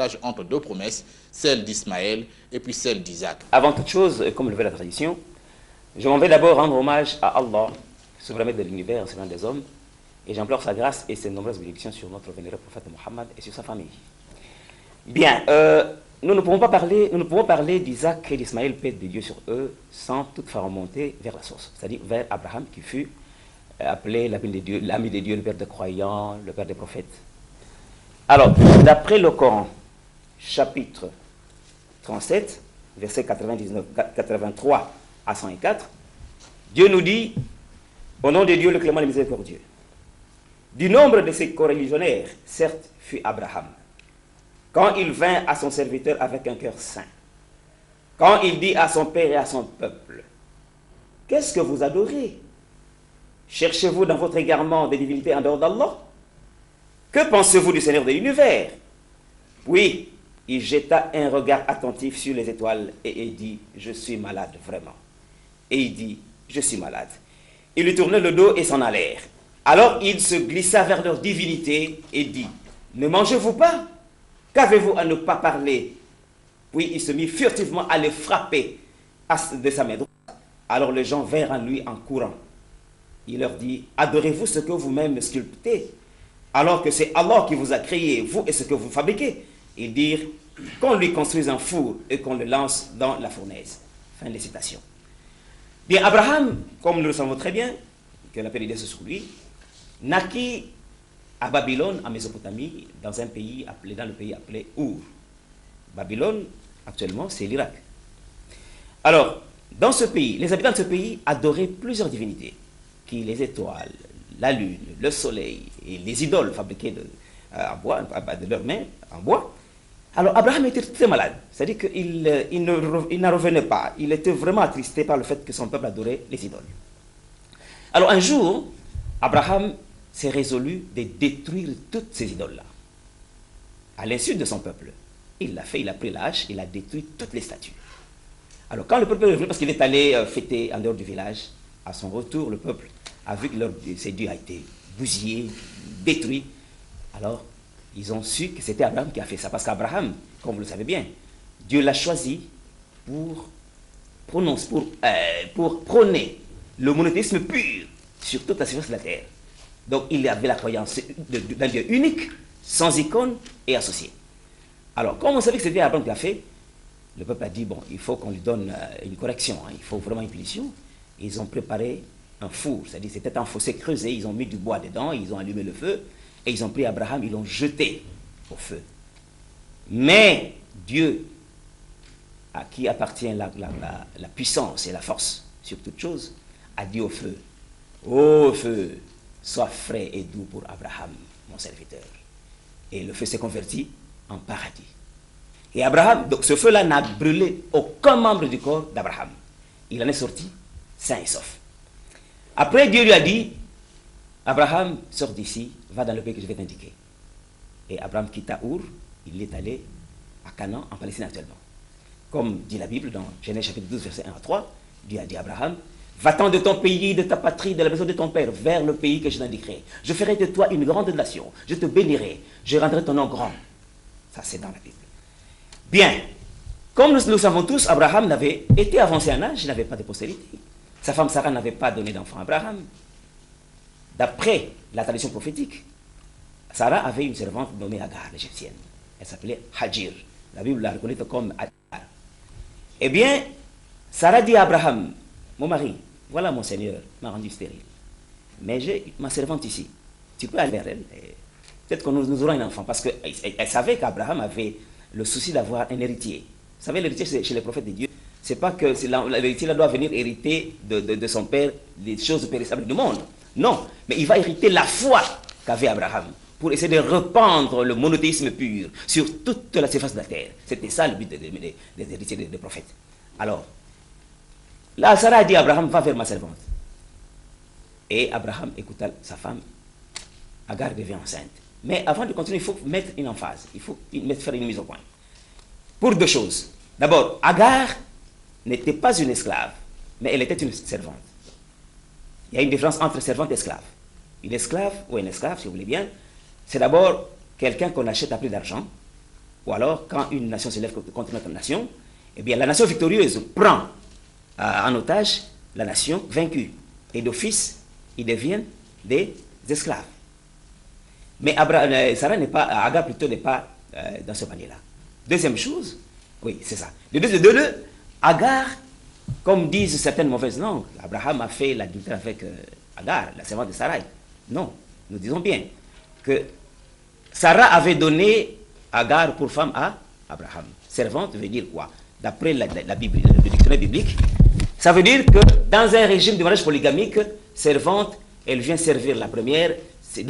partage entre deux promesses, celle d'Ismaël et puis celle d'Isaac. Avant toute chose, comme le veut la tradition, je m'en vais d'abord rendre hommage à Allah, souverain de l'univers, souverain des hommes, et j'implore sa grâce et ses nombreuses bénédictions sur notre vénéré prophète Mohammed et sur sa famille. Bien, nous ne pouvons parler d'Isaac et d'Ismaël, paix de Dieu sur eux, sans toutefois remonter vers la source, c'est-à-dire vers Abraham qui fut appelé l'ami de Dieu, le père des croyants, le père des prophètes. Alors, d'après le Coran, chapitre 37, versets 83 à 104, Dieu nous dit, au nom de Dieu, le clément et le miséricordieux, du nombre de ses coreligionnaires, certes, fut Abraham, quand il vint à son serviteur avec un cœur saint, quand il dit à son père et à son peuple, qu'est-ce que vous adorez? Cherchez-vous dans votre égarement des divinités en dehors d'Allah? Que pensez-vous du Seigneur de l'univers? Puis, il jeta un regard attentif sur les étoiles et il dit, je suis malade vraiment. Et il dit, je suis malade. Ils lui tournaient le dos et s'en allèrent. Alors il se glissa vers leur divinité et dit, ne mangez-vous pas? Qu'avez-vous à ne pas parler? Puis il se mit furtivement à les frapper de sa main droite. Alors les gens vinrent à lui en courant. Il leur dit, adorez-vous ce que vous-même sculptez, alors que c'est Allah qui vous a créé, vous et ce que vous fabriquez? Ils dirent, qu'on lui construise un four et qu'on le lance dans la fournaise. Fin de citation. Bien, Abraham, comme nous le savons très bien, que la paix de Dieu soit sur lui, naquit à Babylone, en Mésopotamie, dans le pays appelé Our. Babylone, actuellement, c'est l'Irak. Alors, dans ce pays, les habitants de ce pays adoraient plusieurs divinités, qui les étoiles, la lune, le soleil et les idoles fabriquées en bois, de leurs mains, en bois. Alors, Abraham était très malade, c'est-à-dire qu'il n'en revenait pas. Il était vraiment attristé par le fait que son peuple adorait les idoles. Alors, un jour, Abraham s'est résolu de détruire toutes ces idoles-là, à l'insu de son peuple. Il l'a fait, il a pris la hache, il a détruit toutes les statues. Alors, quand le peuple est revenu, parce qu'il est allé fêter en dehors du village, à son retour, le peuple a vu que ses dieux a été bousillés, détruits. Alors, ils ont su que c'était Abraham qui a fait ça. Parce qu'Abraham, comme vous le savez bien, Dieu l'a choisi pour prôner le monothéisme pur sur toute la surface de la terre. Donc, il avait la croyance d'un Dieu unique, sans icône et associé. Alors, comme on savait que c'était Abraham qui a fait, le peuple a dit, bon, il faut qu'on lui donne une correction, hein, il faut vraiment une punition. Ils ont préparé un four, c'est-à-dire c'était un fossé creusé, ils ont mis du bois dedans, ils ont allumé le feu, et ils ont pris Abraham, ils l'ont jeté au feu. Mais Dieu, à qui appartient la puissance et la force sur toute chose, a dit au feu, ô feu, sois frais et doux pour Abraham, mon serviteur. Et le feu s'est converti en paradis. Et Abraham, donc ce feu-là n'a brûlé aucun membre du corps d'Abraham. Il en est sorti sain et sauf. Après, Dieu lui a dit, Abraham, sors d'ici, va dans le pays que je vais t'indiquer. Et Abraham quitta Our, il est allé à Canaan, en Palestine actuellement. Comme dit la Bible dans Genèse chapitre 12, verset 1 à 3, Dieu a dit à Abraham, va-t'en de ton pays, de ta patrie, de la maison de ton père, vers le pays que je t'indiquerai. Je ferai de toi une grande nation, je te bénirai, je rendrai ton nom grand. Ça, c'est dans la Bible. Bien, comme nous le savons tous, Abraham n'avait été avancé en âge, il n'avait pas de postérité. Sa femme Sarah n'avait pas donné d'enfant à Abraham. D'après la tradition prophétique, Sarah avait une servante nommée Agar, l'égyptienne. Elle s'appelait Hajir. La Bible la reconnaît comme Agar. Eh bien, Sarah dit à Abraham, mon mari, voilà mon Seigneur m'a rendu stérile. Mais j'ai ma servante ici. Tu peux aller vers elle. Peut-être que nous aurons un enfant. Parce qu'elle savait qu'Abraham avait le souci d'avoir un héritier. Vous savez, l'héritier chez les prophètes de Dieu, c'est pas que l'héritier doit venir hériter de son père les choses périssables du monde. Non, mais il va hériter la foi qu'avait Abraham pour essayer de répandre le monothéisme pur sur toute la surface de la terre. C'était ça le but des héritiers des prophètes. Alors, là, Sarah a dit à Abraham, va vers ma servante. Et Abraham écouta sa femme. Agar devient enceinte. Mais avant de continuer, il faut mettre une emphase. Il faut faire une mise au point. Pour deux choses. D'abord, Agar n'était pas une esclave, mais elle était une servante. Il y a une différence entre servante et esclave. Une esclave, ou un esclave, si vous voulez bien, c'est d'abord quelqu'un qu'on achète à prix d'argent, Ou alors, quand une nation se lève contre une autre nation, eh bien, la nation victorieuse prend en otage la nation vaincue. Et d'office, ils deviennent des esclaves. Mais Sarah n'est pas, Agar plutôt n'est pas dans ce panier-là. Deuxième chose, oui, c'est ça. De Agar, comme disent certaines mauvaises langues, Abraham a fait l'adultère avec Agar, la servante de Sarai. Non, nous disons bien que Sarah avait donné Agar pour femme à Abraham. Servante veut dire quoi? D'après la Bible, le dictionnaire biblique, ça veut dire que dans un régime de mariage polygamique, servante, elle vient servir la première, c'est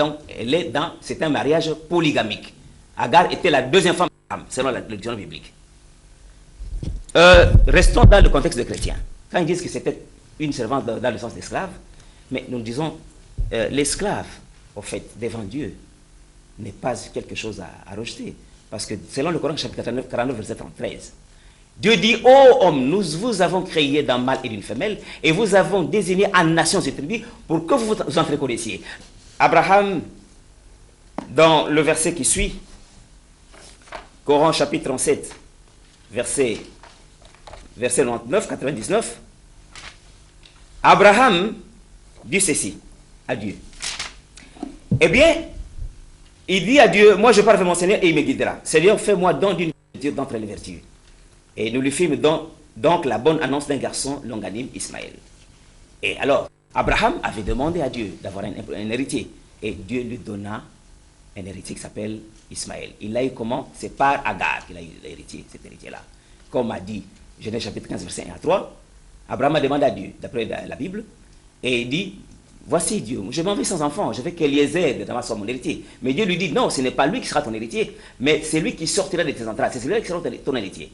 un mariage polygamique. Agar était la deuxième femme selon le dictionnaire biblique. Restons dans le contexte de chrétien. Quand ils disent que c'était une servante dans le sens d'esclave, mais nous disons l'esclave, au fait, devant Dieu, n'est pas quelque chose à rejeter. Parce que selon le Coran, chapitre 49, verset 13, Dieu dit, ô homme, nous vous avons créé d'un mâle et d'une femelle, et vous avons désigné en nations et tribus pour que vous vous en reconnaissiez. Abraham, dans le verset qui suit, Coran chapitre 37, verset 99, 99, Abraham dit ceci à Dieu. Eh bien, il dit à Dieu, moi je parle avec mon Seigneur et il me guidera. Seigneur, fais-moi don d'une vertu d'entre les vertus. Et nous lui fîmes donc la bonne annonce d'un garçon longanime, Ismaël. Et alors, Abraham avait demandé à Dieu d'avoir un héritier. Et Dieu lui donna un héritier qui s'appelle Ismaël. Il l'a eu comment? C'est par Agar qu'il a eu l'héritier, cet héritier-là. Comme a dit Genèse chapitre 15, verset 1 à 3, Abraham a demandé à Dieu, d'après la Bible, et il dit, voici Dieu, je m'en vais sans enfant, je veux qu'Eliezer de Damas soit mon héritier. Mais Dieu lui dit, non, ce n'est pas lui qui sera ton héritier, mais c'est lui qui sortira de tes entrailles, c'est celui qui sera ton héritier.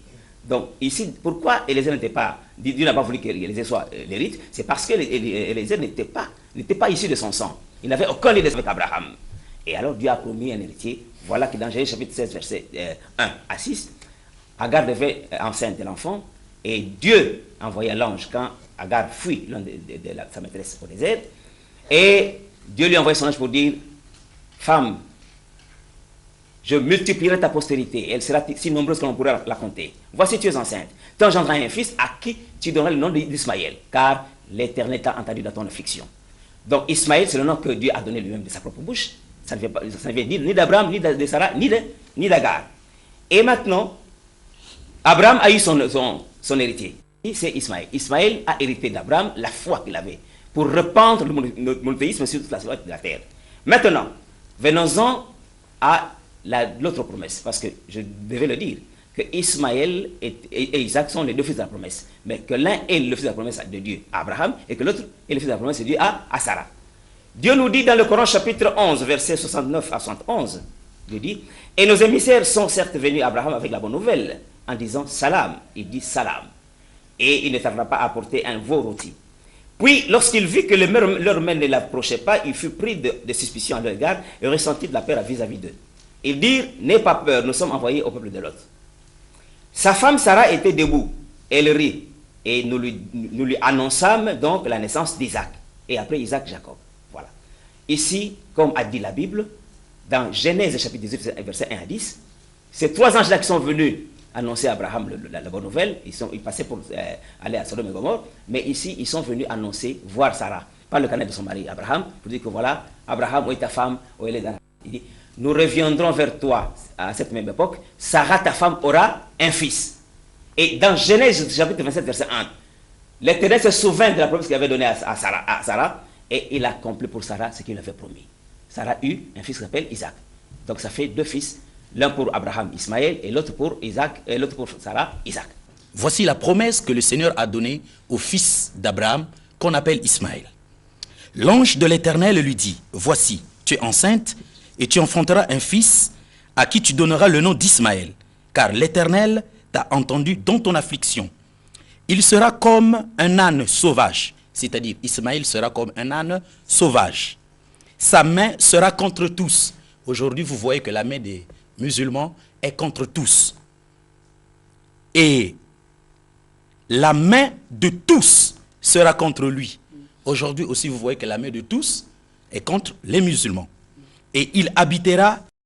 Donc ici, pourquoi Eliezer n'était pas, Dieu n'a pas voulu qu'Eliezer soit l'héritier, c'est parce que Eliezer n'était pas issu de son sang. Il n'avait aucun lien avec Abraham. Et alors Dieu a promis un héritier. Voilà que dans Genèse chapitre 16, verset 1 à 6, Agar devait enceinte de l'enfant, et Dieu envoya l'ange quand Agar fuit sa maîtresse au désert, et Dieu lui envoya son ange pour dire, femme, je multiplierai ta postérité, elle sera si nombreuse que l'on pourra la compter. Voici, tu es enceinte, tu engendras un fils à qui tu donneras le nom d'Ismaël, car l'Éternel t'a entendu dans ton affliction. Donc Ismaël, c'est le nom que Dieu a donné lui-même de sa propre bouche. Ça ne vient ni d'Abraham, ni de Sarah, ni d'Agar. Et maintenant, Abraham a eu son héritier. C'est Ismaël. Ismaël a hérité d'Abraham la foi qu'il avait pour répandre le monothéisme sur toute la surface de la terre. Maintenant, venons-en à l'autre promesse, parce que je devais le dire, que Ismaël et Isaac sont les deux fils de la promesse, mais que l'un est le fils de la promesse de Dieu à Abraham, et que l'autre est le fils de la promesse de Dieu à Sarah. Dieu nous dit dans le Coran chapitre 11, versets 69 à 71, Dieu dit, et nos émissaires sont certes venus à Abraham avec la bonne nouvelle, en disant salam, il dit salam, et il ne tardera pas à apporter un veau rôti. Puis, lorsqu'il vit que leur main ne l'approchait pas, il fut pris de suspicion à leur égard et ressentit de la peur vis-à-vis d'eux. Ils dirent, n'aie pas peur, nous sommes envoyés au peuple de Lot. Sa femme Sarah était debout, elle rit, et nous lui annonçâmes donc la naissance d'Isaac, et après Isaac, Jacob. Voilà. Ici, comme a dit la Bible, dans Genèse chapitre 18, verset 1 à 10, ces trois anges-là qui sont venus annoncer à Abraham la bonne nouvelle, ils passaient pour aller à Sodome et Gomorrhe, mais ici, ils sont venus annoncer, voir Sarah, par le canal de son mari Abraham, pour dire que voilà, Abraham, où est ta femme, où elle est dans la... Il dit, nous reviendrons vers toi à cette même époque, Sarah, ta femme, aura un fils. Et dans Genèse chapitre 27, verset 1, l'Éternel se souvint de la promesse qu'il avait donnée à Sarah, et il a accompli pour Sarah ce qu'il avait promis. Sarah eut un fils qui s'appelle Isaac. Donc ça fait deux fils, l'un pour Abraham, Ismaël, et l'autre pour Isaac, et l'autre pour Sarah, Isaac. Voici la promesse que le Seigneur a donnée au fils d'Abraham, qu'on appelle Ismaël. L'ange de l'Éternel lui dit, voici, tu es enceinte, et tu enfanteras un fils à qui tu donneras le nom d'Ismaël, car l'Éternel t'a entendu dans ton affliction. Il sera comme un âne sauvage, c'est-à-dire Ismaël sera comme un âne sauvage. Sa main sera contre tous. Aujourd'hui, vous voyez que la main des musulmans est contre tous. Et la main de tous sera contre lui. Aujourd'hui aussi, vous voyez que la main de tous est contre les musulmans. Et il habitera